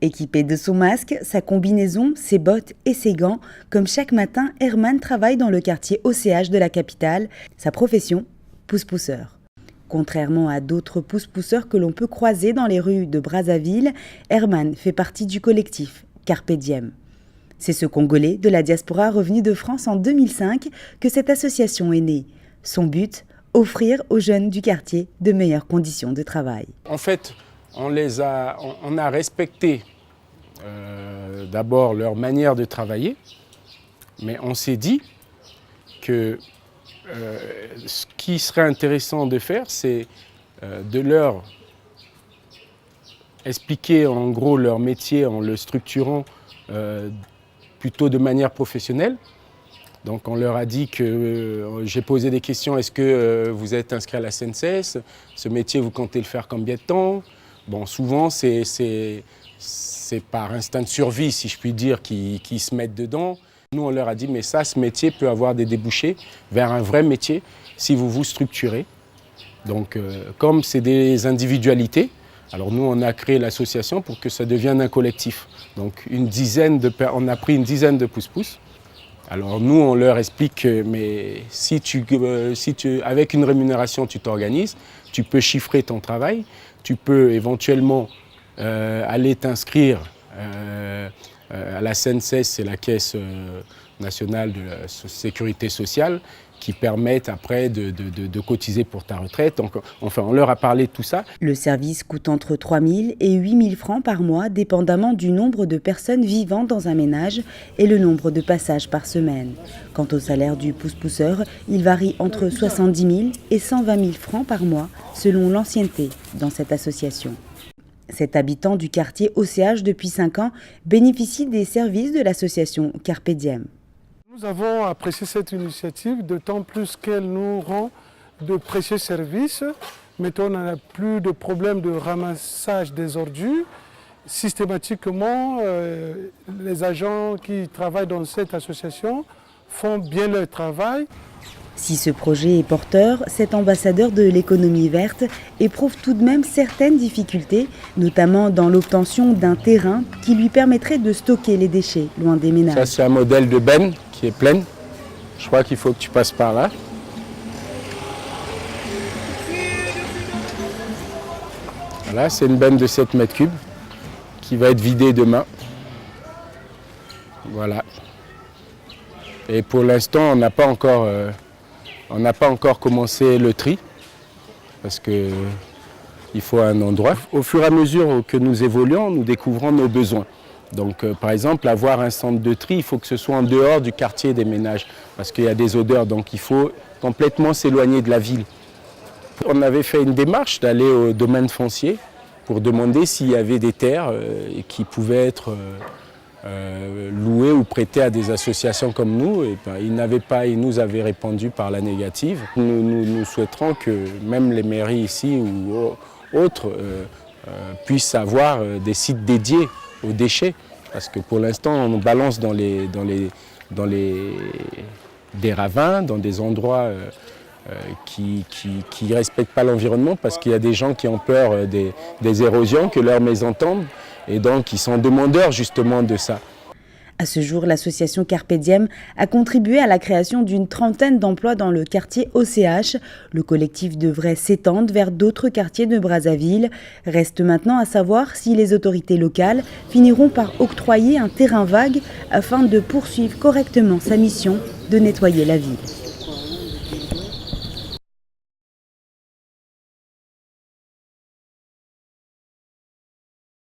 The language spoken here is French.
Équipé de son masque, sa combinaison, ses bottes et ses gants, comme chaque matin, Herman travaille dans le quartier OCH de la capitale. Sa profession, pousse-pousseur. Contrairement à d'autres pousse-pousseurs que l'on peut croiser dans les rues de Brazzaville, Herman fait partie du collectif Carpe Diem. C'est ce Congolais de la diaspora revenu de France en 2005 que cette association est née. Son but, offrir aux jeunes du quartier de meilleures conditions de travail. En fait, on a respecté d'abord leur manière de travailler, mais on s'est dit que ce qui serait intéressant de faire, c'est de leur expliquer en gros leur métier en le structurant plutôt de manière professionnelle. Donc on leur a dit que j'ai posé des questions, est-ce que vous êtes inscrit à la SNCS? Ce métier, vous comptez le faire combien de temps? Bon, souvent c'est par instinct de survie, si je puis dire, qu'ils se mettent dedans. Nous, on leur a dit, mais ça, ce métier peut avoir des débouchés vers un vrai métier si vous vous structurez. Donc, comme c'est des individualités, alors nous, on a créé l'association pour que ça devienne un collectif. Donc, on a pris une dizaine de pousse-pousse. Alors nous, on leur explique que mais si avec une rémunération, tu t'organises, tu peux chiffrer ton travail, tu peux éventuellement aller t'inscrire à la SNCS, c'est la Caisse nationale de la sécurité sociale, qui permettent après de cotiser pour ta retraite. Donc, enfin, on leur a parlé de tout ça. Le service coûte entre 3 000 et 8 000 francs par mois, dépendamment du nombre de personnes vivant dans un ménage et le nombre de passages par semaine. Quant au salaire du pousse-pousseur, il varie entre 70 000 et 120 000 francs par mois, selon l'ancienneté dans cette association. Cet habitant du quartier OCH depuis 5 ans bénéficie des services de l'association Carpe Diem. Nous avons apprécié cette initiative, d'autant plus qu'elle nous rend de précieux services. Maintenant, on n'a plus de problème de ramassage des ordures. Systématiquement, les agents qui travaillent dans cette association font bien leur travail. Si ce projet est porteur, cet ambassadeur de l'économie verte éprouve tout de même certaines difficultés, notamment dans l'obtention d'un terrain qui lui permettrait de stocker les déchets loin des ménages. Ça, c'est un modèle de benne qui est pleine. Je crois qu'il faut que tu passes par là. Voilà, c'est une benne de 7 mètres cubes qui va être vidée demain. Voilà. Et pour l'instant, on n'a pas encore commencé le tri, parce qu'il faut un endroit. Au fur et à mesure que nous évoluons, nous découvrons nos besoins. Donc par exemple, avoir un centre de tri, il faut que ce soit en dehors du quartier des ménages, parce qu'il y a des odeurs, donc il faut complètement s'éloigner de la ville. On avait fait une démarche d'aller au domaine foncier pour demander s'il y avait des terres qui pouvaient être loués ou prêtés à des associations comme nous. Et ben, ils nous avaient répondu par la négative. Nous souhaiterons que même les mairies ici ou autres puissent avoir des sites dédiés aux déchets. Parce que pour l'instant, on balance dans des ravins, dans des endroits qui ne respectent pas l'environnement, parce qu'il y a des gens qui ont peur des érosions, que leurs maisons tombent. Et donc, ils sont demandeurs justement de ça. À ce jour, l'association Carpe Diem a contribué à la création d'une trentaine d'emplois dans le quartier OCH. Le collectif devrait s'étendre vers d'autres quartiers de Brazzaville. Reste maintenant à savoir si les autorités locales finiront par octroyer un terrain vague afin de poursuivre correctement sa mission de nettoyer la ville.